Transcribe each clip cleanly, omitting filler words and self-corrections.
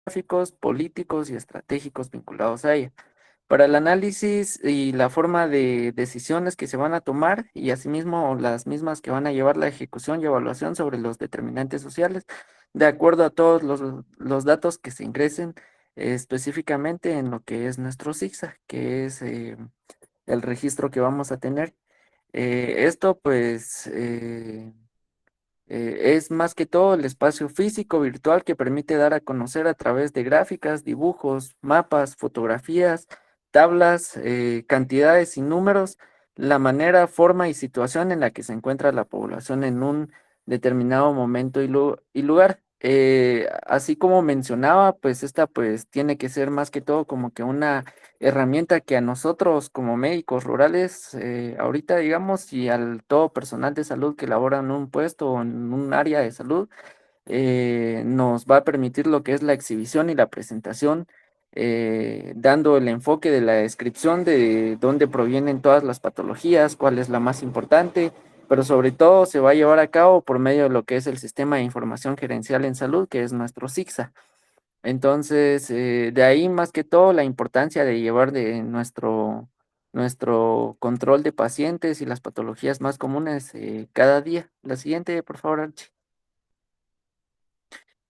geográficos, políticos y estratégicos vinculados a ella. Para el análisis y la forma de decisiones que se van a tomar y asimismo las mismas que van a llevar la ejecución y evaluación sobre los determinantes sociales, de acuerdo a todos los datos que se ingresen específicamente en lo que es nuestro SIGSA, que es el registro que vamos a tener. Esto pues es más que todo el espacio físico virtual que permite dar a conocer a través de gráficas, dibujos, mapas, fotografías, tablas, cantidades y números, la manera, forma y situación en la que se encuentra la población en un determinado momento y lugar. Así como mencionaba, pues esta pues tiene que ser más que todo como que una herramienta que a nosotros como médicos rurales, ahorita digamos, y al todo personal de salud que labora en un puesto o en un área de salud, nos va a permitir lo que es la exhibición y la presentación, dando el enfoque de la descripción de dónde provienen todas las patologías, cuál es la más importante, pero sobre todo se va a llevar a cabo por medio de lo que es el Sistema de Información Gerencial en Salud, que es nuestro SIGSA. Entonces, de ahí más que todo la importancia de llevar de nuestro control de pacientes y las patologías más comunes cada día. La siguiente, por favor, Archie.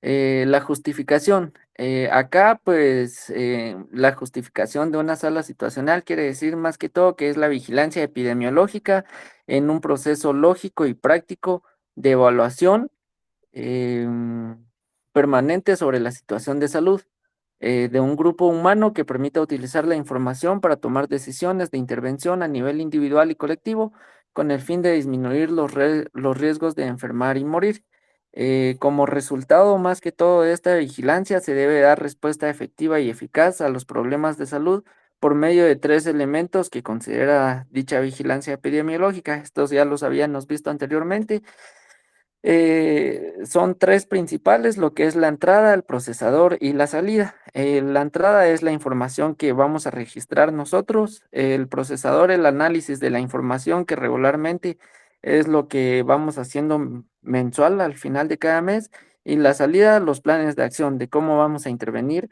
La justificación. Acá, pues, la justificación de una sala situacional quiere decir más que todo que es la vigilancia epidemiológica en un proceso lógico y práctico de evaluación permanente sobre la situación de salud de un grupo humano que permita utilizar la información para tomar decisiones de intervención a nivel individual y colectivo con el fin de disminuir los riesgos de enfermar y morir. Como resultado, más que todo de esta vigilancia, se debe dar respuesta efectiva y eficaz a los problemas de salud por medio de tres elementos que considera dicha vigilancia epidemiológica. Estos ya los habíamos visto anteriormente. Son tres principales, lo que es la entrada, el procesador y la salida. La entrada es la información que vamos a registrar nosotros, el procesador, el análisis de la información que regularmente es lo que vamos haciendo mensual al final de cada mes, y la salida, los planes de acción de cómo vamos a intervenir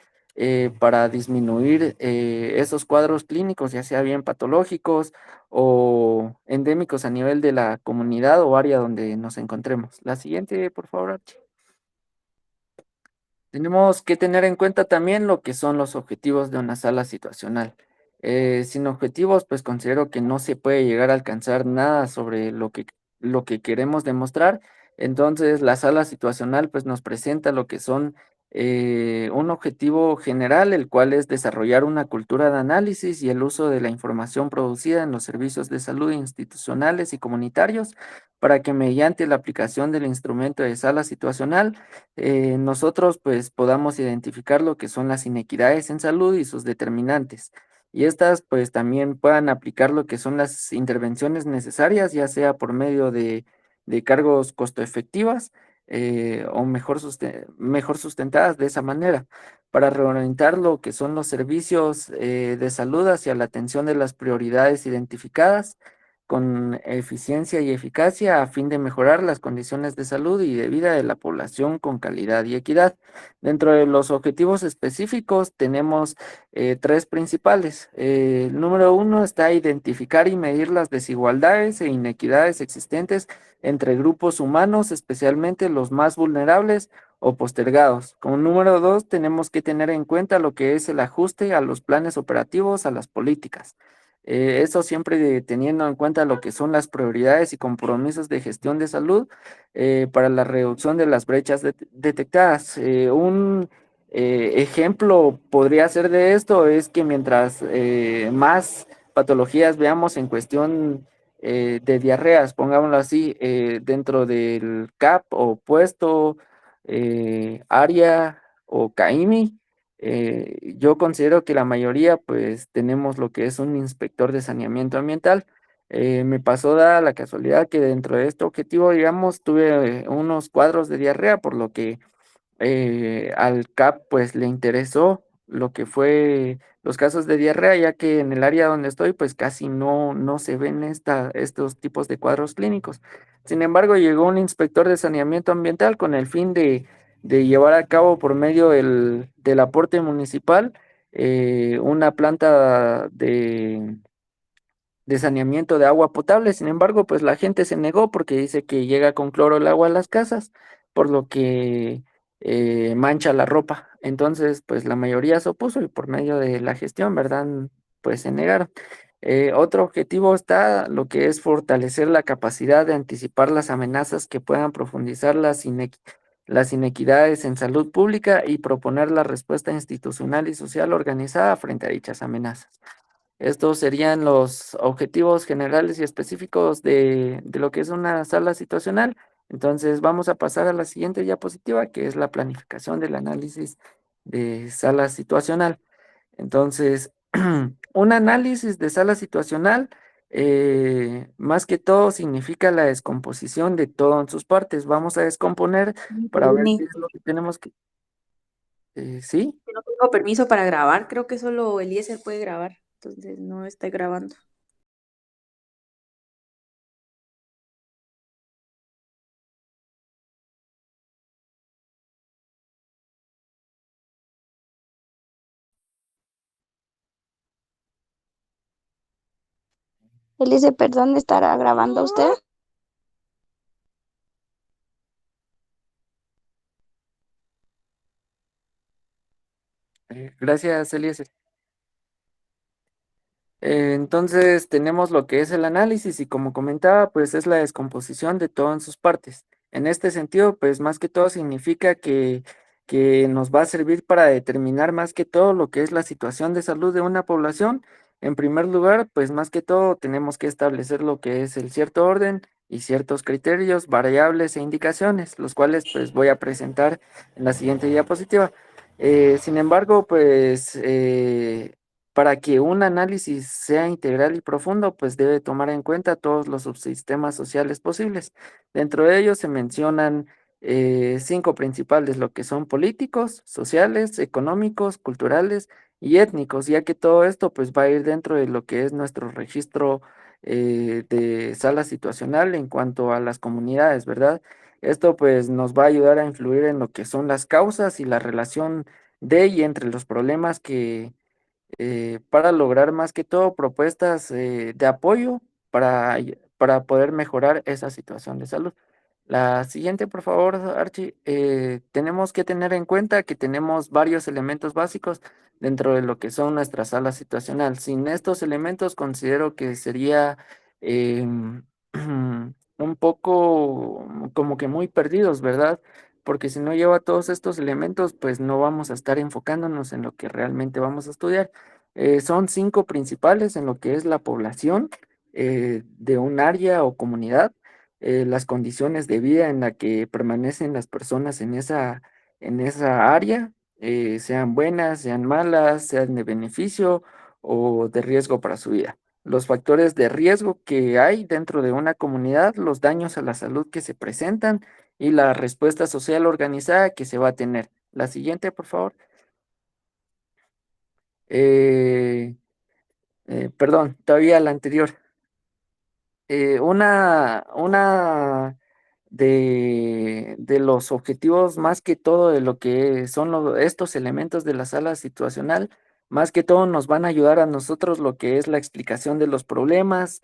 para disminuir esos cuadros clínicos, ya sea bien patológicos o endémicos a nivel de la comunidad o área donde nos encontremos. La siguiente, por favor, Archie. Tenemos que tener en cuenta también lo que son los objetivos de una sala situacional. Sin objetivos, pues considero que no se puede llegar a alcanzar nada sobre lo que queremos demostrar. Entonces, la sala situacional, pues nos presenta lo que son un objetivo general, el cual es desarrollar una cultura de análisis y el uso de la información producida en los servicios de salud institucionales y comunitarios para que mediante la aplicación del instrumento de sala situacional, nosotros pues podamos identificar lo que son las inequidades en salud y sus determinantes. Y estas pues también puedan aplicar lo que son las intervenciones necesarias, ya sea por medio de cargos costo efectivas o mejor sustentadas de esa manera, para reorientar lo que son los servicios de salud hacia la atención de las prioridades identificadas con eficiencia y eficacia a fin de mejorar las condiciones de salud y de vida de la población con calidad y equidad. Dentro de los objetivos específicos tenemos tres principales. El número uno está identificar y medir las desigualdades e inequidades existentes entre grupos humanos, especialmente los más vulnerables o postergados. Como número dos, tenemos que tener en cuenta lo que es el ajuste a los planes operativos, a las políticas. Eso siempre teniendo en cuenta lo que son las prioridades y compromisos de gestión de salud para la reducción de las brechas detectadas. Un ejemplo podría ser de esto es que mientras más patologías veamos en cuestión de diarreas, pongámoslo así, dentro del CAP o puesto, área o CAIMI, yo considero que la mayoría pues tenemos lo que es un inspector de saneamiento ambiental. Me pasó dada la casualidad que dentro de este objetivo, digamos, tuve unos cuadros de diarrea, por lo que al CAP pues le interesó lo que fue los casos de diarrea, ya que en el área donde estoy pues casi no se ven estos tipos de cuadros clínicos. Sin embargo, llegó un inspector de saneamiento ambiental con el fin de llevar a cabo por medio del aporte municipal una planta de saneamiento de agua potable. Sin embargo, pues la gente se negó porque dice que llega con cloro el agua a las casas, por lo que mancha la ropa. Entonces, pues la mayoría se opuso y por medio de la gestión, ¿verdad? Pues se negaron. Otro objetivo está lo que es fortalecer la capacidad de anticipar las amenazas que puedan profundizar las inequidades en salud pública y proponer la respuesta institucional y social organizada frente a dichas amenazas. Estos serían los objetivos generales y específicos de lo que es una sala situacional. Entonces vamos a pasar a la siguiente diapositiva, que es la planificación del análisis de sala situacional. Entonces, un análisis de sala situacional, más que todo, significa la descomposición de todo en sus partes. Vamos a descomponer para ver qué Ni- es lo que tenemos que... ¿Sí? No tengo permiso para grabar, creo que solo Eliezer puede grabar, entonces no está grabando. Eliezer, perdón, ¿estará grabando usted? Gracias, Eliezer. Entonces tenemos lo que es el análisis y como comentaba, pues es la descomposición de todo en sus partes. En este sentido, pues más que todo significa que nos va a servir para determinar más que todo lo que es la situación de salud de una población. En primer lugar, pues más que todo tenemos que establecer lo que es el cierto orden y ciertos criterios, variables e indicaciones, los cuales pues voy a presentar en la siguiente diapositiva. Sin embargo, pues para que un análisis sea integral y profundo, pues debe tomar en cuenta todos los subsistemas sociales posibles. Dentro de ellos se mencionan cinco principales, lo que son políticos, sociales, económicos, culturales y étnicos, ya que todo esto pues va a ir dentro de lo que es nuestro registro de sala situacional en cuanto a las comunidades, ¿verdad? Esto pues nos va a ayudar a influir en lo que son las causas y la relación de y entre los problemas para lograr más que todo propuestas de apoyo para poder mejorar esa situación de salud. La siguiente, por favor, Archie. Tenemos que tener en cuenta que tenemos varios elementos básicos dentro de lo que son nuestra sala situacional. Sin estos elementos, considero que sería em, un poco como que muy perdidos, ¿verdad? Porque si no lleva todos estos elementos, pues no vamos a estar enfocándonos en lo que realmente vamos a estudiar. Son cinco principales en lo que es la población de un área o comunidad, las condiciones de vida en la que permanecen las personas en esa área, sean buenas, sean malas, sean de beneficio o de riesgo para su vida. Los factores de riesgo que hay dentro de una comunidad, los daños a la salud que se presentan y la respuesta social organizada que se va a tener. La siguiente, por favor. Eh, perdón, todavía la anterior. Una de los objetivos, más que todo de lo que son estos elementos de la sala situacional, más que todo nos van a ayudar a nosotros lo que es la explicación de los problemas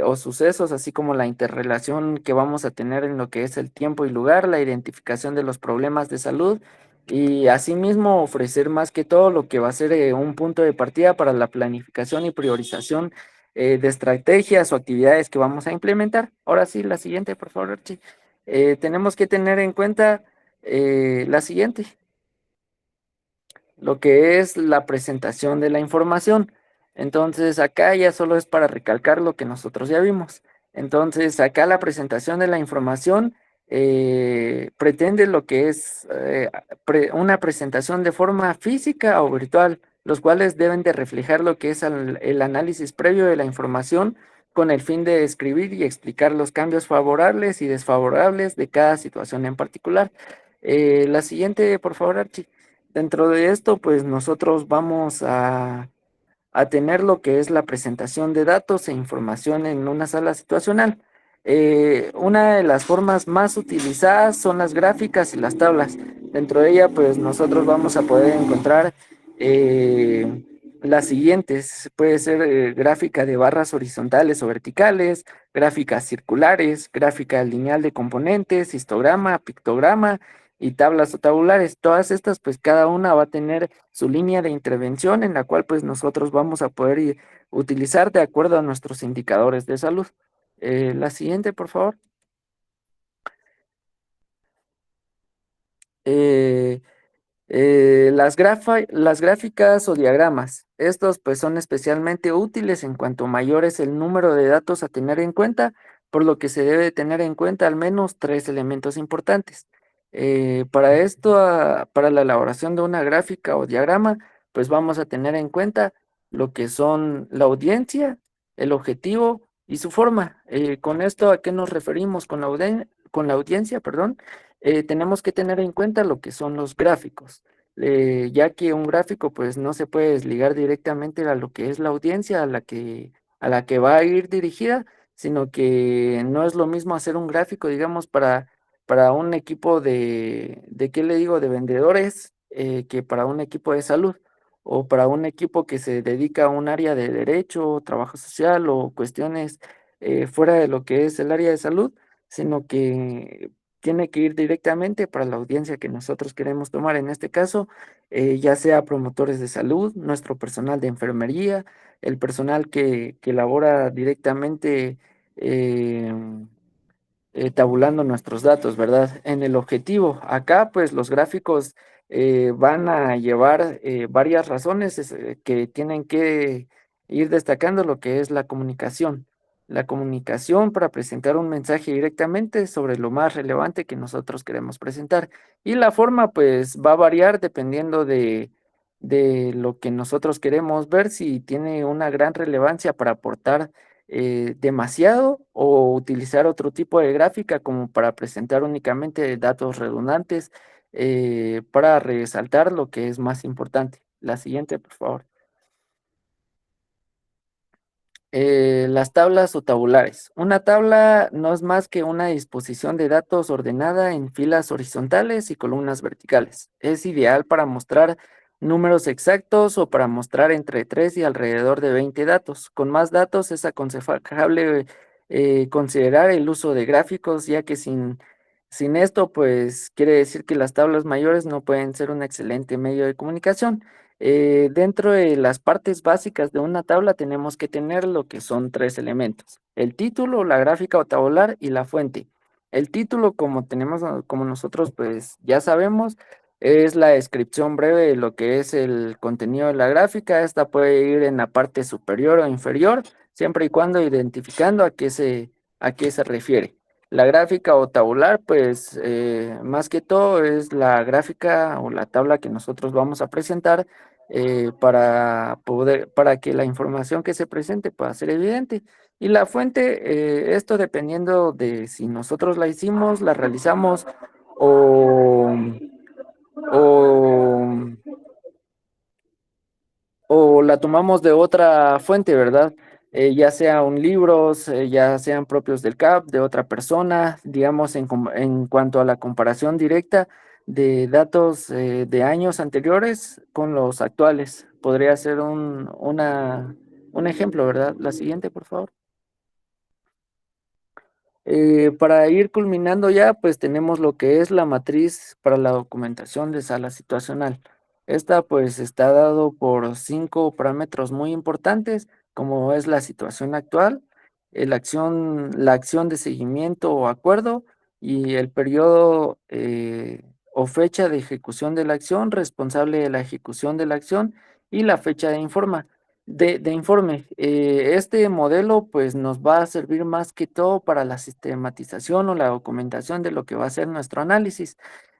o sucesos, así como la interrelación que vamos a tener en lo que es el tiempo y lugar, la identificación de los problemas de salud y asimismo ofrecer más que todo lo que va a ser un punto de partida para la planificación y priorización de estrategias o actividades que vamos a implementar. Ahora sí, la siguiente, por favor, Archie. Tenemos que tener en cuenta la siguiente, lo que es la presentación de la información. Entonces, acá ya solo es para recalcar lo que nosotros ya vimos. Entonces, acá la presentación de la información pretende lo que es una presentación de forma física o virtual, los cuales deben de reflejar lo que es el análisis previo de la información con el fin de describir y explicar los cambios favorables y desfavorables de cada situación en particular. La siguiente, por favor, Archie. Dentro de esto, pues nosotros vamos a tener lo que es la presentación de datos e información en una sala situacional. Una de las formas más utilizadas son las gráficas y las tablas. Dentro de ella, pues nosotros vamos a poder encontrar las siguientes. Puede ser gráfica de barras horizontales o verticales, gráficas circulares, gráfica lineal de componentes, histograma, pictograma y tablas o tabulares. Todas estas, pues cada una va a tener su línea de intervención en la cual pues nosotros vamos a poder utilizar de acuerdo a nuestros indicadores de salud. La siguiente, por favor. Eh, las gráficas o diagramas. Estos pues son especialmente útiles en cuanto mayor es el número de datos a tener en cuenta, por lo que se debe tener en cuenta al menos tres elementos importantes. Para esto, para la elaboración de una gráfica o diagrama, pues vamos a tener en cuenta lo que son la audiencia, el objetivo y su forma. Con esto, ¿a qué nos referimos? Con la audiencia, perdón, tenemos que tener en cuenta lo que son los gráficos, ya que un gráfico pues no se puede desligar directamente a lo que es la audiencia a la que va a ir dirigida, sino que no es lo mismo hacer un gráfico, digamos, para un equipo ¿qué le digo?, de vendedores, que para un equipo de salud o para un equipo que se dedica a un área de derecho, trabajo social o cuestiones fuera de lo que es el área de salud, sino que tiene que ir directamente para la audiencia que nosotros queremos tomar. En este caso, ya sea promotores de salud, nuestro personal de enfermería, el personal que labora directamente eh, tabulando nuestros datos, ¿verdad? En el objetivo, acá pues los gráficos van a llevar varias razones que tienen que ir destacando lo que es la comunicación. La comunicación para presentar un mensaje directamente sobre lo más relevante que nosotros queremos presentar. Y la forma pues va a variar dependiendo de lo que nosotros queremos ver, si tiene una gran relevancia para aportar demasiado o utilizar otro tipo de gráfica como para presentar únicamente datos redundantes para resaltar lo que es más importante. La siguiente, por favor. Las tablas o tabulares. Una tabla no es más que una disposición de datos ordenada en filas horizontales y columnas verticales. Es ideal para mostrar números exactos o para mostrar entre 3 y alrededor de 20 datos. Con más datos es aconsejable considerar el uso de gráficos, ya que sin esto, pues quiere decir que las tablas mayores no pueden ser un excelente medio de comunicación. Dentro de las partes básicas de una tabla tenemos que tener lo que son tres elementos: el título, la gráfica o tabular y la fuente. El título, como como nosotros pues ya sabemos, es la descripción breve de lo que es el contenido de la gráfica. Esta puede ir en la parte superior o inferior, siempre y cuando identificando a qué se refiere. La gráfica o tabular, pues más que todo es la gráfica o la tabla que nosotros vamos a presentar para que la información que se presente pueda ser evidente. Y la fuente, esto dependiendo de si nosotros la hicimos, la realizamos o, o, o la tomamos de otra fuente, ¿verdad? Ya sea un libro, ya sean propios del CAP, de otra persona, digamos, en cuanto a la comparación directa de datos de años anteriores con los actuales. Podría ser un ejemplo, ¿verdad? La siguiente, por favor. Para ir culminando ya, pues tenemos lo que es la matriz para la documentación de sala situacional. Esta pues está dado por cinco parámetros muy importantes, como es la situación actual, la acción de seguimiento o acuerdo y el periodo o fecha de ejecución de la acción, responsable de la ejecución de la acción y la fecha de informe. Este modelo pues nos va a servir más que todo para la sistematización o la documentación de lo que va a ser nuestro análisis,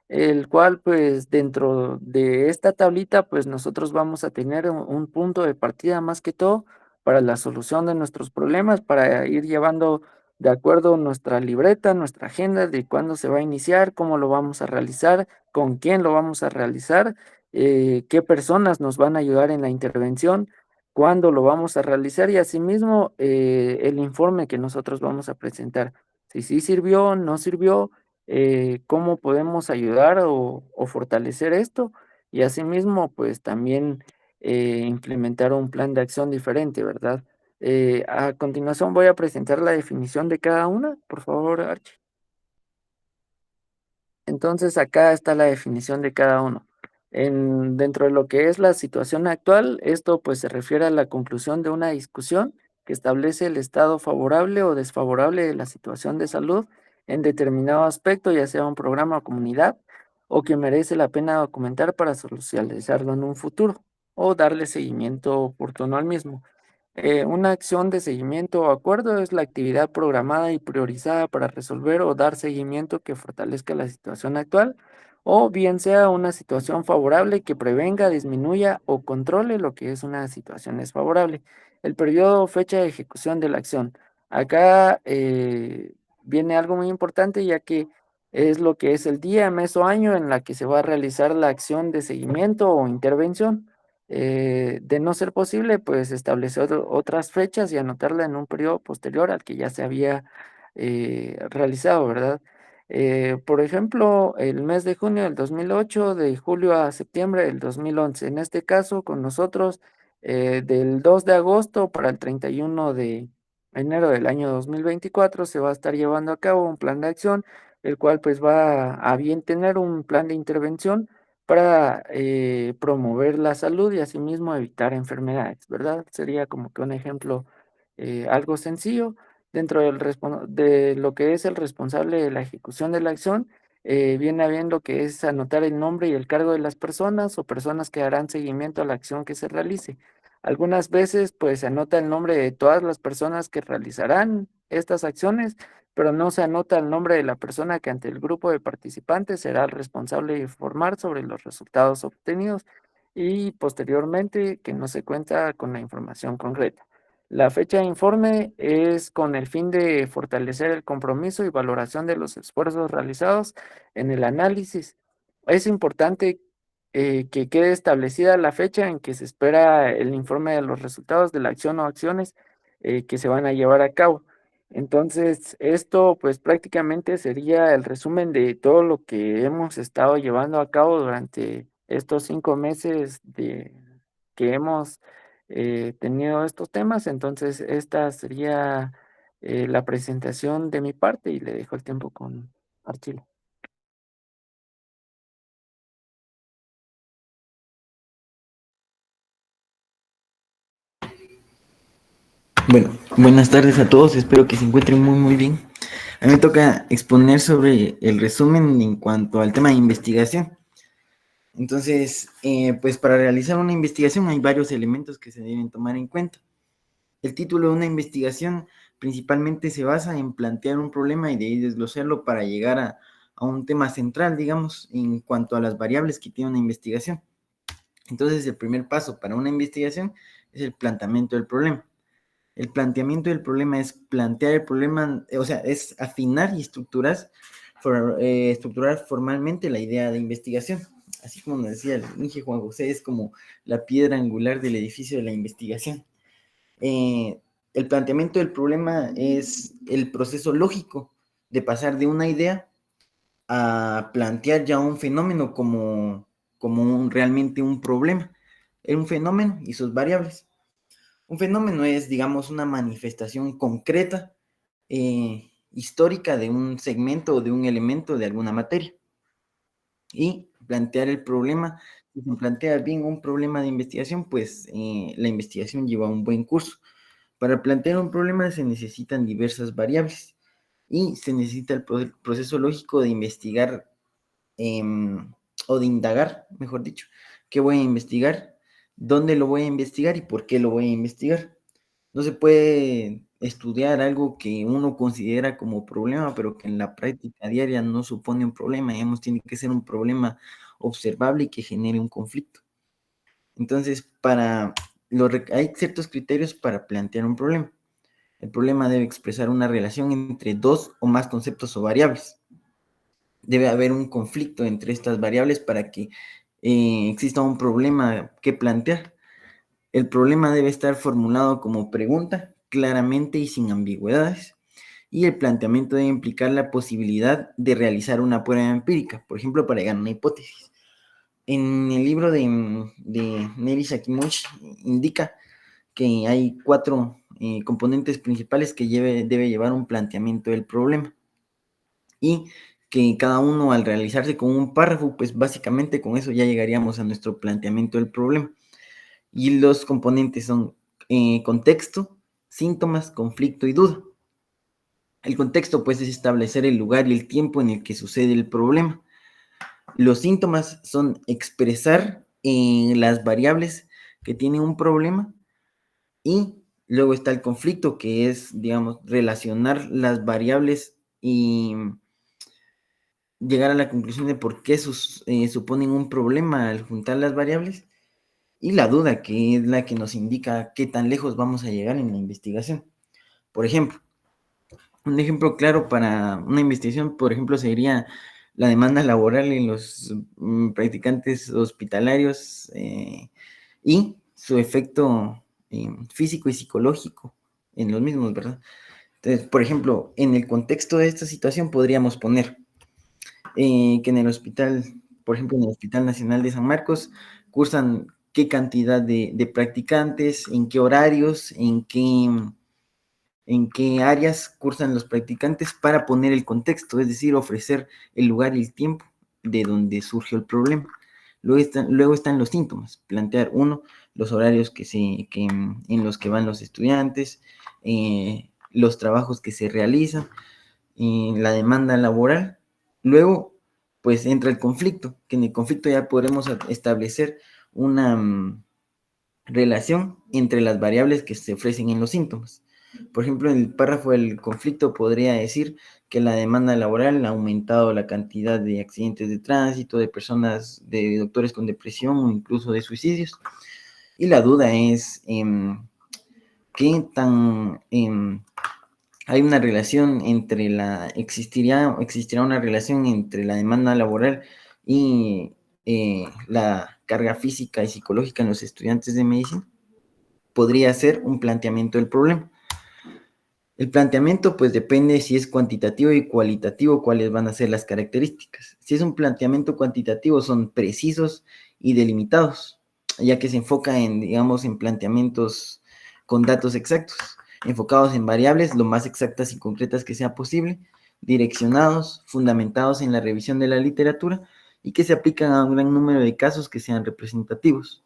el cual pues dentro de esta tablita pues nosotros vamos a tener un punto de partida más que todo para la solución de nuestros problemas, para ir llevando de acuerdo nuestra libreta, nuestra agenda de cuándo se va a iniciar, cómo lo vamos a realizar, con quién lo vamos a realizar, qué personas nos van a ayudar en la intervención, cuándo lo vamos a realizar y asimismo el informe que nosotros vamos a presentar. si sí sirvió, no sirvió, cómo podemos ayudar o fortalecer esto, y asimismo, pues también implementar un plan de acción diferente, ¿verdad? A continuación voy a presentar la definición de cada una, por favor, Archie. Entonces, acá está la definición de cada uno. Dentro de lo que es la situación actual, esto pues se refiere a la conclusión de una discusión que establece el estado favorable o desfavorable de la situación de salud en determinado aspecto, ya sea un programa o comunidad, o que merece la pena documentar para socializarlo en un futuro o darle seguimiento oportuno al mismo. Una acción de seguimiento o acuerdo es la actividad programada y priorizada para resolver o dar seguimiento que fortalezca la situación actual, o bien sea una situación favorable que prevenga, disminuya o controle lo que es una situación desfavorable. El periodo o fecha de ejecución de la acción. Acá viene algo muy importante, ya que es lo que es el día, mes o año en la que se va a realizar la acción de seguimiento o intervención. De no ser posible, pues establecer otras fechas y anotarla en un periodo posterior al que ya se había realizado, ¿verdad? Por ejemplo, el mes de junio del 2008, de julio a septiembre del 2011. En este caso, con nosotros, del 2 de agosto para el 31 de enero del año 2024 se va a estar llevando a cabo un plan de acción, el cual pues va a bien tener un plan de intervención para promover la salud y asimismo evitar enfermedades, ¿verdad? Sería como que un ejemplo algo sencillo. Dentro de lo que es el responsable de la ejecución de la acción, viene a bien lo que es anotar el nombre y el cargo de las personas o personas que darán seguimiento a la acción que se realice. Algunas veces, pues, se anota el nombre de todas las personas que realizarán estas acciones, pero no se anota el nombre de la persona que ante el grupo de participantes será el responsable de informar sobre los resultados obtenidos y posteriormente que no se cuenta con la información concreta. La fecha de informe es con el fin de fortalecer el compromiso y valoración de los esfuerzos realizados en el análisis. Es importante que quede establecida la fecha en que se espera el informe de los resultados de la acción o acciones que se van a llevar a cabo. Entonces, esto pues prácticamente sería el resumen de todo lo que hemos estado llevando a cabo durante estos 5 meses que hemos tenido estos temas. Entonces, esta sería la presentación de mi parte y le dejo el tiempo con Archie. Bueno, buenas tardes a todos, espero que se encuentren muy bien. A mí me toca exponer sobre el resumen en cuanto al tema de investigación. Entonces, pues para realizar una investigación hay varios elementos que se deben tomar en cuenta. El título de una investigación principalmente se basa en plantear un problema y de ahí desglosarlo para llegar a un tema central, digamos, en cuanto a las variables que tiene una investigación. Entonces, el primer paso para una investigación es el planteamiento del problema. El planteamiento del problema es plantear el problema, o sea, es afinar y estructurar formalmente la idea de investigación. Así como nos decía el Inge Juan José, es como la piedra angular del edificio de la investigación. El planteamiento del problema es el proceso lógico de pasar de una idea a plantear ya un fenómeno como realmente un problema. Es un fenómeno y sus variables. Un fenómeno es, digamos, una manifestación concreta, histórica de un segmento o de un elemento de alguna materia. Y plantear el problema, si se plantea bien un problema de investigación, pues la investigación lleva un buen curso. Para plantear un problema se necesitan diversas variables y se necesita el proceso lógico de investigar o de indagar, mejor dicho, qué voy a investigar, dónde lo voy a investigar y por qué lo voy a investigar. No se puede estudiar algo que uno considera como problema, pero que en la práctica diaria no supone un problema, digamos, tiene que ser un problema observable y que genere un conflicto. Entonces, hay ciertos criterios para plantear un problema. El problema debe expresar una relación entre dos o más conceptos o variables. Debe haber un conflicto entre estas variables para que exista un problema que plantear. El problema debe estar formulado como pregunta, claramente y sin ambigüedades. y el planteamiento debe implicar la posibilidad de realizar una prueba empírica, por ejemplo, para llegar a una hipótesis. En el libro de Neri Sakimush indica que hay 4 componentes principales que debe llevar un planteamiento del problema, y que cada uno al realizarse con un párrafo, pues básicamente con eso ya llegaríamos a nuestro planteamiento del problema. Y los componentes son contexto, síntomas, conflicto y duda. El contexto, pues, es establecer el lugar y el tiempo en el que sucede el problema. Los síntomas son expresar las variables que tiene un problema, y luego está el conflicto, que es, digamos, relacionar las variables y llegar a la conclusión de por qué suponen un problema al juntar las variables, y la duda, que es la que nos indica qué tan lejos vamos a llegar en la investigación. Por ejemplo, un ejemplo claro para una investigación, por ejemplo, sería la demanda laboral en los practicantes hospitalarios y su efecto físico y psicológico en los mismos, ¿verdad? Entonces, por ejemplo, en el contexto de esta situación podríamos poner que en el hospital, por ejemplo, en el Hospital Nacional de San Marcos, cursan qué cantidad de practicantes, en qué horarios, en qué áreas cursan los practicantes, para poner el contexto, es decir, ofrecer el lugar y el tiempo de donde surgió el problema. Luego están los síntomas, plantear los horarios en los que van los estudiantes, los trabajos que se realizan, la demanda laboral. Luego, pues entra el conflicto, que en el conflicto ya podremos establecer una relación entre las variables que se ofrecen en los síntomas. Por ejemplo, en el párrafo del conflicto podría decir que la demanda laboral ha aumentado la cantidad de accidentes de tránsito, de personas, de doctores con depresión o incluso de suicidios. Y la duda es qué tan hay una relación existirá una relación entre la demanda laboral y la carga física y psicológica en los estudiantes de medicina. Podría ser un planteamiento del problema. El planteamiento, pues, depende si es cuantitativo y cualitativo, cuáles van a ser las características. Si es un planteamiento cuantitativo, son precisos y delimitados, ya que se enfoca digamos, en planteamientos con datos exactos, enfocados en variables lo más exactas y concretas que sea posible, direccionados, fundamentados en la revisión de la literatura, y que se aplican a un gran número de casos que sean representativos.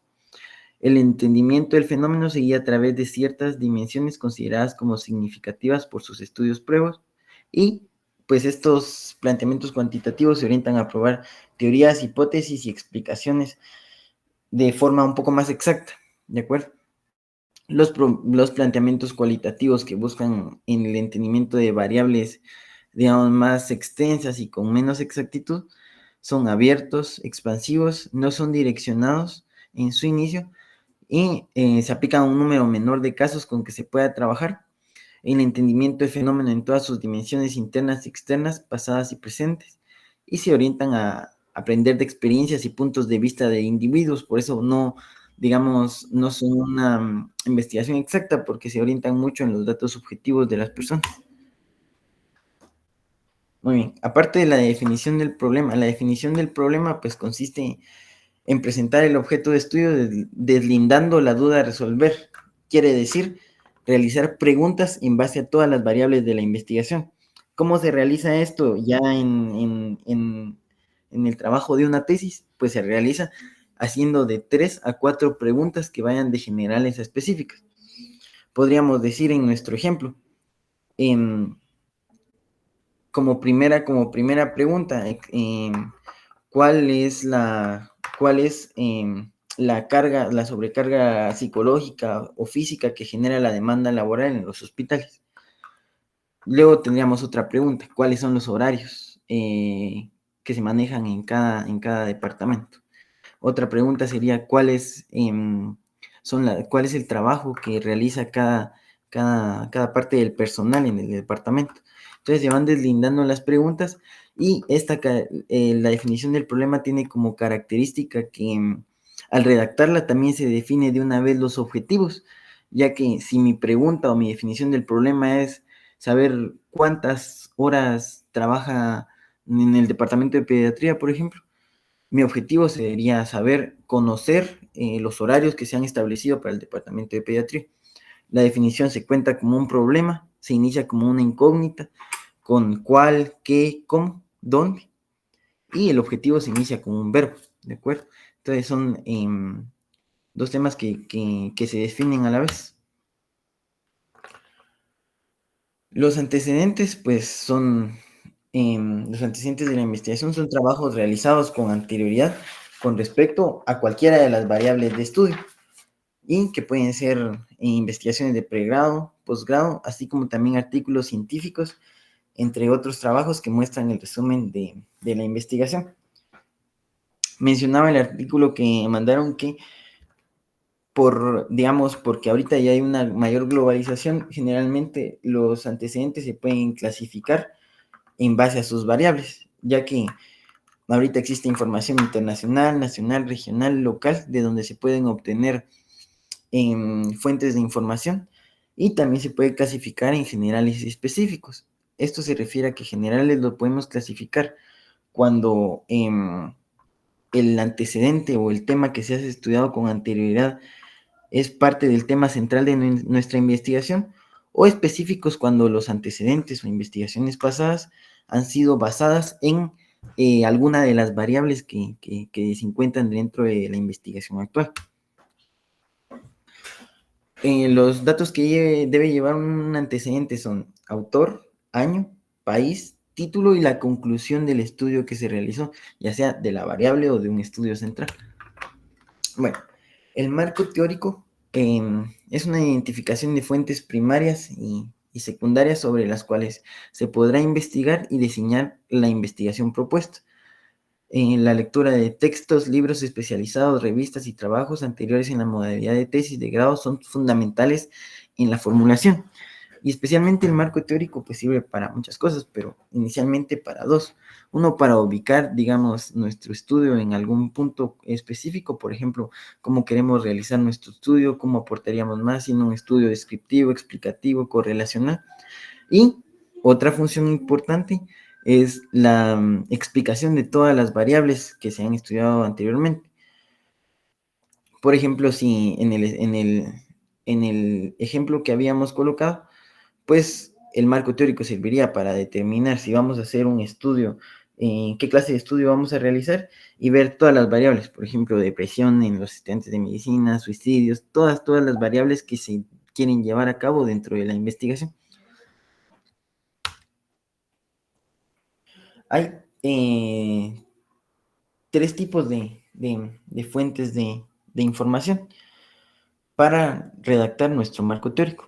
El entendimiento del fenómeno se guía a través de ciertas dimensiones consideradas como significativas por sus estudios previos, y pues estos planteamientos cuantitativos se orientan a probar teorías, hipótesis y explicaciones de forma un poco más exacta, ¿de acuerdo? Los planteamientos cualitativos, que buscan en el entendimiento de variables, digamos, más extensas y con menos exactitud, son abiertos, expansivos, no son direccionados en su inicio, y se aplica a un número menor de casos con que se pueda trabajar. El entendimiento del fenómeno en todas sus dimensiones internas y externas, pasadas y presentes, y se orientan a aprender de experiencias y puntos de vista de individuos. Por eso no, digamos, no son una investigación exacta, porque se orientan mucho en los datos subjetivos de las personas. Muy bien, aparte de la definición del problema, la definición del problema pues consiste en presentar el objeto de estudio deslindando la duda a resolver. Quiere decir, realizar preguntas en base a todas las variables de la investigación. ¿Cómo se realiza esto ya en el trabajo de una tesis? Pues se realiza haciendo de 3 a 4 preguntas que vayan de generales a específicas. Podríamos decir en nuestro ejemplo, como primera pregunta, cuál es la sobrecarga psicológica o física que genera la demanda laboral en los hospitales. Luego tendríamos otra pregunta: ¿cuáles son los horarios que se manejan en cada departamento? Otra pregunta sería: ¿cuál es el trabajo que realiza cada parte del personal en el departamento? Entonces se van deslindando las preguntas, y la definición del problema tiene como característica que al redactarla también se define de una vez los objetivos, ya que si mi pregunta o mi definición del problema es saber cuántas horas trabaja en el departamento de pediatría, por ejemplo. Mi objetivo sería saber, conocer los horarios que se han establecido para el departamento de pediatría. La definición se cuenta como un problema, se inicia como una incógnita, con cuál, qué, cómo, dónde, y el objetivo se inicia como un verbo, ¿de acuerdo? Entonces son dos temas que se definen a la vez. Los antecedentes, pues los antecedentes de la investigación son trabajos realizados con anterioridad con respecto a cualquiera de las variables de estudio y que pueden ser investigaciones de pregrado, posgrado, así como también artículos científicos, entre otros trabajos que muestran el resumen de la investigación. Mencionaba el artículo que mandaron que porque ahorita ya hay una mayor globalización, generalmente los antecedentes se pueden clasificar en base a sus variables, ya que ahorita existe información internacional, nacional, regional, local, de donde se pueden obtener fuentes de información y también se puede clasificar en generales y específicos. Esto se refiere a que generales lo podemos clasificar cuando el antecedente o el tema que se ha estudiado con anterioridad es parte del tema central de nuestra investigación, o específicos cuando los antecedentes o investigaciones pasadas han sido basadas en alguna de las variables que se encuentran dentro de la investigación actual. Los datos que debe llevar un antecedente son autor, año, país, título y la conclusión del estudio que se realizó, ya sea de la variable o de un estudio central. Bueno, el marco teórico es una identificación de fuentes primarias y secundarias sobre las cuales se podrá investigar y diseñar la investigación propuesta. La lectura de textos, libros especializados, revistas y trabajos anteriores en la modalidad de tesis de grado son fundamentales en la formulación. Y especialmente el marco teórico pues sirve para muchas cosas, pero inicialmente para dos. Uno, para ubicar, digamos, nuestro estudio en algún punto específico, por ejemplo, cómo queremos realizar nuestro estudio, cómo aportaríamos más en un estudio descriptivo, explicativo, correlacional. Y otra función importante es la explicación de todas las variables que se han estudiado anteriormente. Por ejemplo, si en el ejemplo que habíamos colocado, pues el marco teórico serviría para determinar si vamos a hacer un estudio, qué clase de estudio vamos a realizar y ver todas las variables, por ejemplo, depresión en los estudiantes de medicina, suicidios, todas las variables que se quieren llevar a cabo dentro de la investigación. Hay tres tipos de fuentes de información para redactar nuestro marco teórico.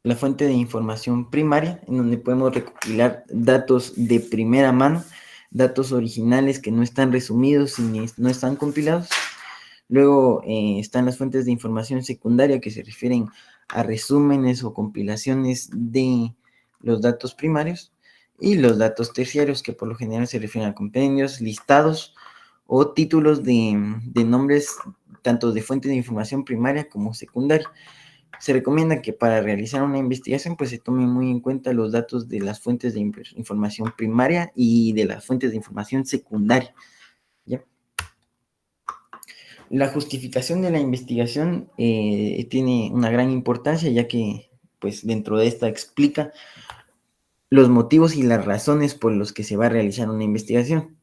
La fuente de información primaria, en donde podemos recopilar datos de primera mano, datos originales que no están resumidos y no están compilados. Luego están las fuentes de información secundaria, que se refieren a resúmenes o compilaciones de los datos primarios, y los datos terciarios, que por lo general se refieren a compendios, listados o títulos de nombres tanto de fuentes de información primaria como secundaria. Se recomienda que para realizar una investigación pues se tomen muy en cuenta los datos de las fuentes de información primaria y de las fuentes de información secundaria, ¿ya? La justificación de la investigación tiene una gran importancia, ya que pues dentro de esta explica los motivos y las razones por los que se va a realizar una investigación.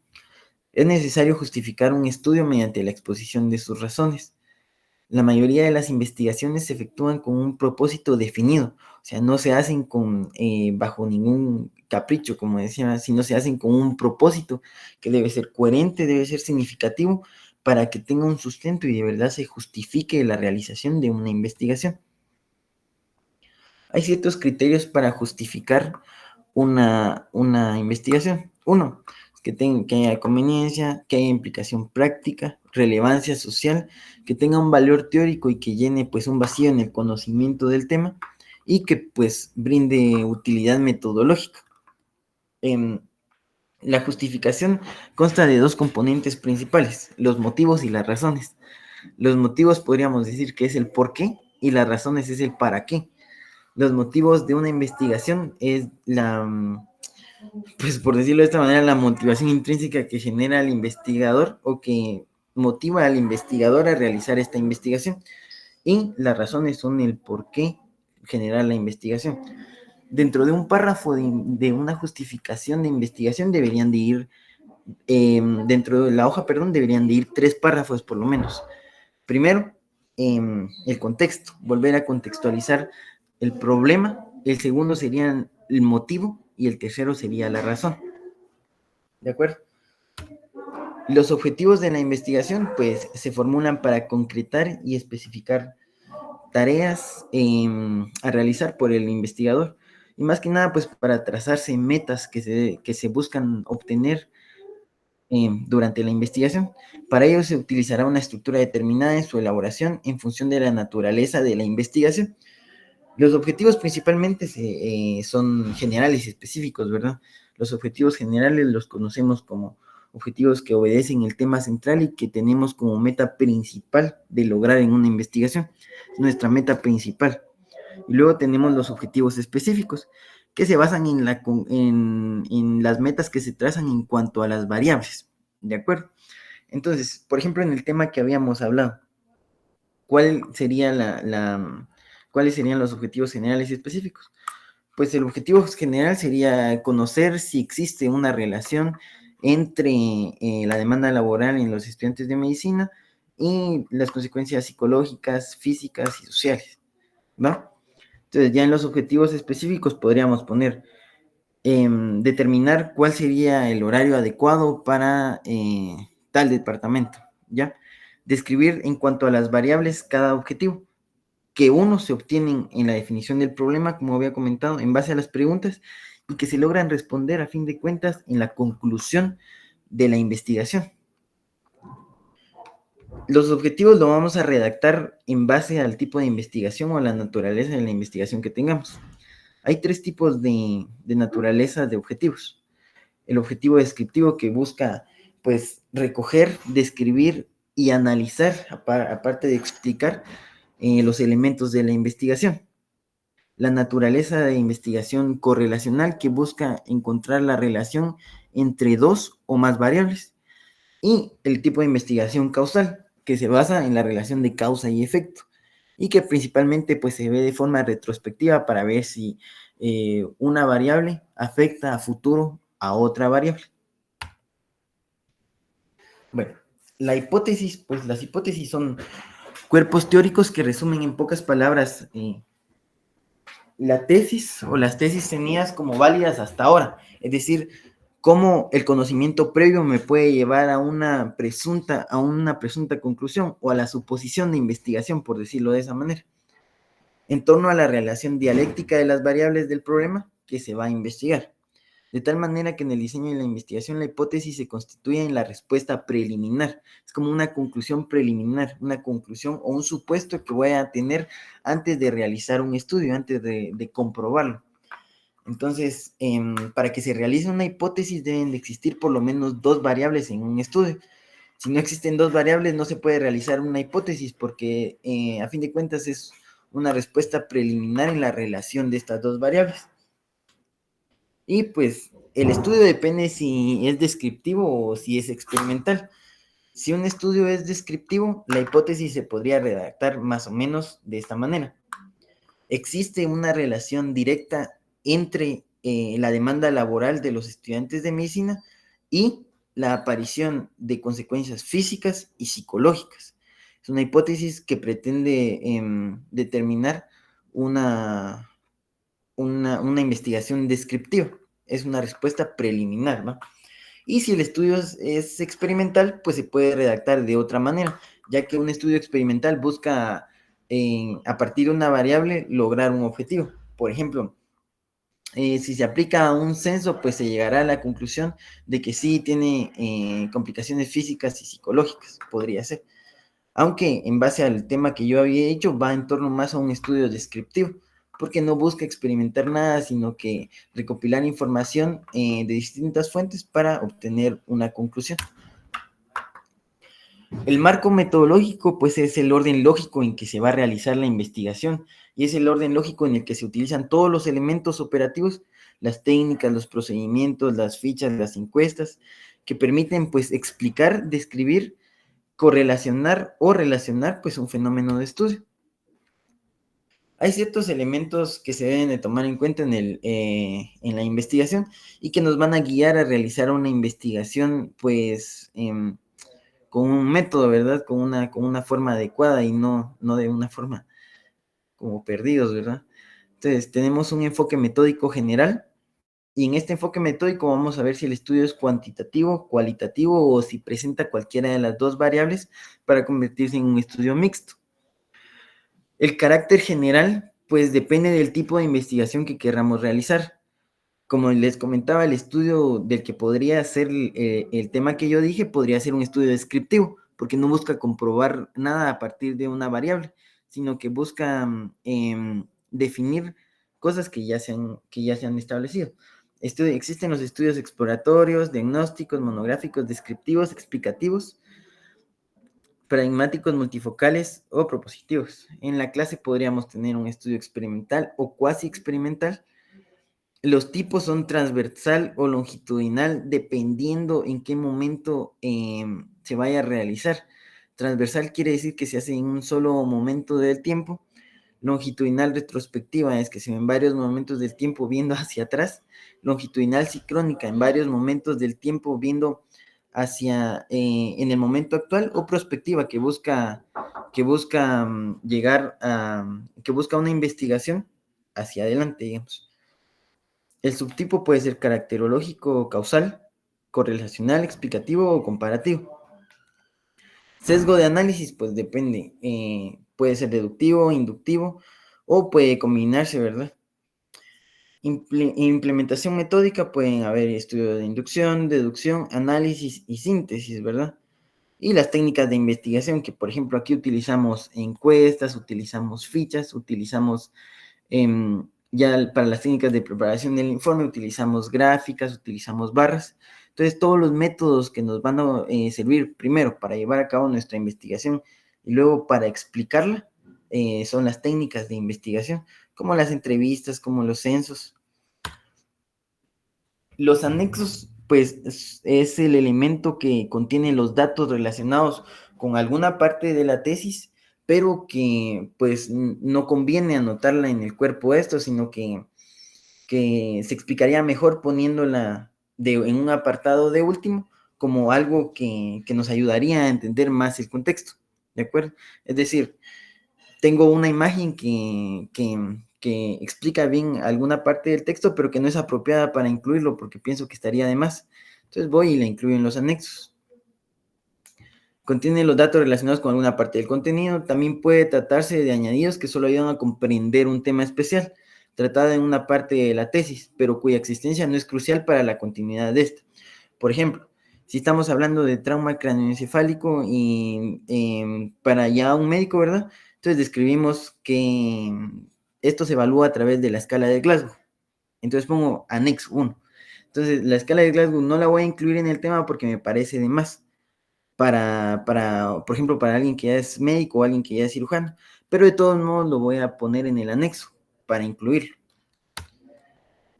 Es necesario justificar un estudio mediante la exposición de sus razones. La mayoría de las investigaciones se efectúan con un propósito definido, o sea, no se hacen bajo ningún capricho, como decía, sino se hacen con un propósito que debe ser coherente, debe ser significativo, para que tenga un sustento y de verdad se justifique la realización de una investigación. Hay ciertos criterios para justificar una investigación. Uno, que haya conveniencia, que haya implicación práctica, relevancia social, que tenga un valor teórico y que llene pues un vacío en el conocimiento del tema y que pues brinde utilidad metodológica. La justificación consta de dos componentes principales, los motivos y las razones. Los motivos podríamos decir que es el por qué y las razones es el para qué. Los motivos de una investigación es pues por decirlo de esta manera, la motivación intrínseca que genera al investigador o que motiva al investigador a realizar esta investigación. Y las razones son el por qué generar la investigación. Dentro de un párrafo de una justificación de investigación deberían de ir, dentro de la hoja, perdón, deberían de ir 3 párrafos por lo menos. Primero, el contexto, volver a contextualizar el problema. El segundo sería el motivo y el tercero sería la razón. ¿De acuerdo? Los objetivos de la investigación, pues, se formulan para concretar y especificar tareas a realizar por el investigador. Y más que nada, pues, para trazarse metas que se buscan obtener durante la investigación. Para ello se utilizará una estructura determinada en su elaboración en función de la naturaleza de la investigación. Los objetivos principalmente son generales y específicos, ¿verdad? Los objetivos generales los conocemos como objetivos que obedecen el tema central y que tenemos como meta principal de lograr en una investigación. Es nuestra meta principal. Y luego tenemos los objetivos específicos, que se basan en las metas que se trazan en cuanto a las variables, ¿de acuerdo? Entonces, por ejemplo, en el tema que habíamos hablado, ¿cuál sería ¿cuáles serían los objetivos generales y específicos? Pues el objetivo general sería conocer si existe una relación entre la demanda laboral en los estudiantes de medicina y las consecuencias psicológicas, físicas y sociales, ¿no? Entonces, ya en los objetivos específicos podríamos poner determinar cuál sería el horario adecuado para tal departamento, ¿ya? Describir en cuanto a las variables cada objetivo, que uno se obtienen en la definición del problema, como había comentado, en base a las preguntas, y que se logran responder a fin de cuentas en la conclusión de la investigación. Los objetivos lo vamos a redactar en base al tipo de investigación o a la naturaleza de la investigación que tengamos. Hay 3 tipos de naturaleza de objetivos. El objetivo descriptivo que busca, pues, recoger, describir y analizar, aparte de explicar, los elementos de la investigación. La naturaleza de investigación correlacional que busca encontrar la relación entre 2 o más variables. Y el tipo de investigación causal, que se basa en la relación de causa y efecto y que principalmente, pues, se ve de forma retrospectiva para ver si una variable afecta a futuro a otra variable. Bueno, la hipótesis, pues las hipótesis son cuerpos teóricos que resumen en pocas palabras la tesis o las tesis tenidas como válidas hasta ahora, es decir, cómo el conocimiento previo me puede llevar a una presunta conclusión o a la suposición de investigación, por decirlo de esa manera, en torno a la relación dialéctica de las variables del problema que se va a investigar. De tal manera que en el diseño de la investigación la hipótesis se constituye en la respuesta preliminar. Es como una conclusión preliminar, una conclusión o un supuesto que voy a tener antes de realizar un estudio, antes de comprobarlo. Entonces, para que se realice una hipótesis deben de existir por lo menos 2 variables en un estudio. Si no existen 2 variables, no se puede realizar una hipótesis porque a fin de cuentas es una respuesta preliminar en la relación de estas 2 variables. Y pues el estudio depende si es descriptivo o si es experimental. Si un estudio es descriptivo, la hipótesis se podría redactar más o menos de esta manera. Existe una relación directa entre la demanda laboral de los estudiantes de medicina y la aparición de consecuencias físicas y psicológicas. Es una hipótesis que pretende determinar una investigación descriptiva. Es una respuesta preliminar, ¿no? Y si el estudio es experimental, pues se puede redactar de otra manera, ya que un estudio experimental busca, a partir de una variable, lograr un objetivo. Por ejemplo, si se aplica a un censo, pues se llegará a la conclusión de que sí tiene complicaciones físicas y psicológicas, podría ser. Aunque en base al tema que yo había hecho, va en torno más a un estudio descriptivo, porque no busca experimentar nada, sino que recopilar información de distintas fuentes para obtener una conclusión. El marco metodológico, pues, es el orden lógico en que se va a realizar la investigación y es el orden lógico en el que se utilizan todos los elementos operativos, las técnicas, los procedimientos, las fichas, las encuestas, que permiten, pues, explicar, describir, correlacionar o relacionar, pues, un fenómeno de estudio. Hay ciertos elementos que se deben de tomar en cuenta en la investigación y que nos van a guiar a realizar una investigación, pues, con un método, ¿verdad? Con una forma adecuada y no de una forma como perdidos, ¿verdad? Entonces, tenemos un enfoque metódico general y en este enfoque metódico vamos a ver si el estudio es cuantitativo, cualitativo o si presenta cualquiera de las dos variables para convertirse en un estudio mixto. El carácter general, pues depende del tipo de investigación que queramos realizar. Como les comentaba, el estudio del que podría ser el tema que yo dije, podría ser un estudio descriptivo, porque no busca comprobar nada a partir de una variable, sino que busca definir cosas que ya se han establecido. Existen los estudios exploratorios, diagnósticos, monográficos, descriptivos, explicativos, pragmáticos, multifocales o propositivos. En la clase podríamos tener un estudio experimental o cuasi experimental. Los tipos son transversal o longitudinal dependiendo en qué momento se vaya a realizar. Transversal quiere decir que se hace en un solo momento del tiempo. Longitudinal retrospectiva es que se ve en varios momentos del tiempo viendo hacia atrás. Longitudinal sincrónica en varios momentos del tiempo viendo hacia en el momento actual, o prospectiva que busca llegar a que busca una investigación hacia adelante, digamos. El subtipo puede ser caracterológico o causal, correlacional, explicativo o comparativo. Sesgo de análisis, pues depende. Puede ser deductivo, inductivo o puede combinarse, ¿verdad? Implementación metódica, pueden haber estudios de inducción, deducción, análisis y síntesis, ¿verdad? Y las técnicas de investigación, que por ejemplo aquí utilizamos encuestas, utilizamos fichas, utilizamos ya para las técnicas de preparación del informe utilizamos gráficas, utilizamos barras. Entonces, todos los métodos que nos van a servir primero para llevar a cabo nuestra investigación y luego para explicarla son las técnicas de investigación, como las entrevistas, como los censos. Los anexos, pues, es el elemento que contiene los datos relacionados con alguna parte de la tesis, pero que, pues, no conviene anotarla en el cuerpo de esto, sino que se explicaría mejor poniéndola en un apartado de último, como algo que nos ayudaría a entender más el contexto, ¿de acuerdo? Es decir, tengo una imagen que explica bien alguna parte del texto, pero que no es apropiada para incluirlo porque pienso que estaría de más. Entonces voy y la incluyo en los anexos. Contiene los datos relacionados con alguna parte del contenido. También puede tratarse de añadidos que solo ayudan a comprender un tema especial, tratado en una parte de la tesis, pero cuya existencia no es crucial para la continuidad de esta. Por ejemplo, si estamos hablando de trauma craneoencefálico y para ya un médico, ¿verdad? Entonces describimos que esto se evalúa a través de la escala de Glasgow. Entonces pongo anexo 1. Entonces la escala de Glasgow no la voy a incluir en el tema porque me parece de más por ejemplo, para alguien que ya es médico o alguien que ya es cirujano, pero de todos modos lo voy a poner en el anexo para incluirlo.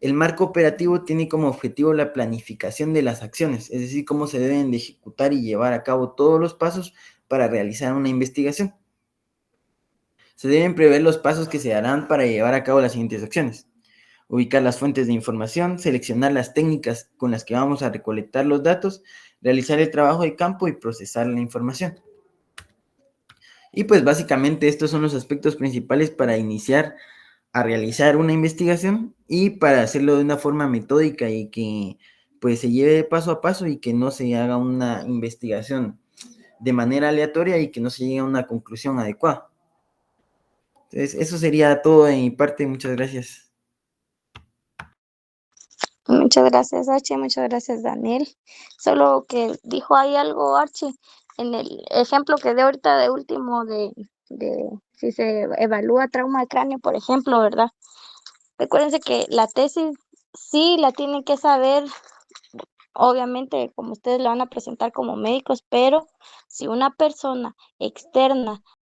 El marco operativo tiene como objetivo la planificación de las acciones, es decir, cómo se deben de ejecutar y llevar a cabo todos los pasos para realizar una investigación. Se deben prever los pasos que se harán para llevar a cabo las siguientes acciones: ubicar las fuentes de información, seleccionar las técnicas con las que vamos a recolectar los datos, realizar el trabajo de campo y procesar la información. Y pues básicamente estos son los aspectos principales para iniciar a realizar una investigación y para hacerlo de una forma metódica y que pues se lleve paso a paso y que no se haga una investigación de manera aleatoria y que no se llegue a una conclusión adecuada. Entonces, eso sería todo de mi parte. Muchas gracias. Muchas gracias, Archie, muchas gracias, Daniel. Solo que dijo ahí algo, Archie, en el ejemplo que de ahorita de último de si se evalúa trauma de cráneo, por ejemplo, ¿verdad? Recuérdense que la tesis sí la tienen que saber obviamente como ustedes lo van a presentar como médicos, pero si una persona externa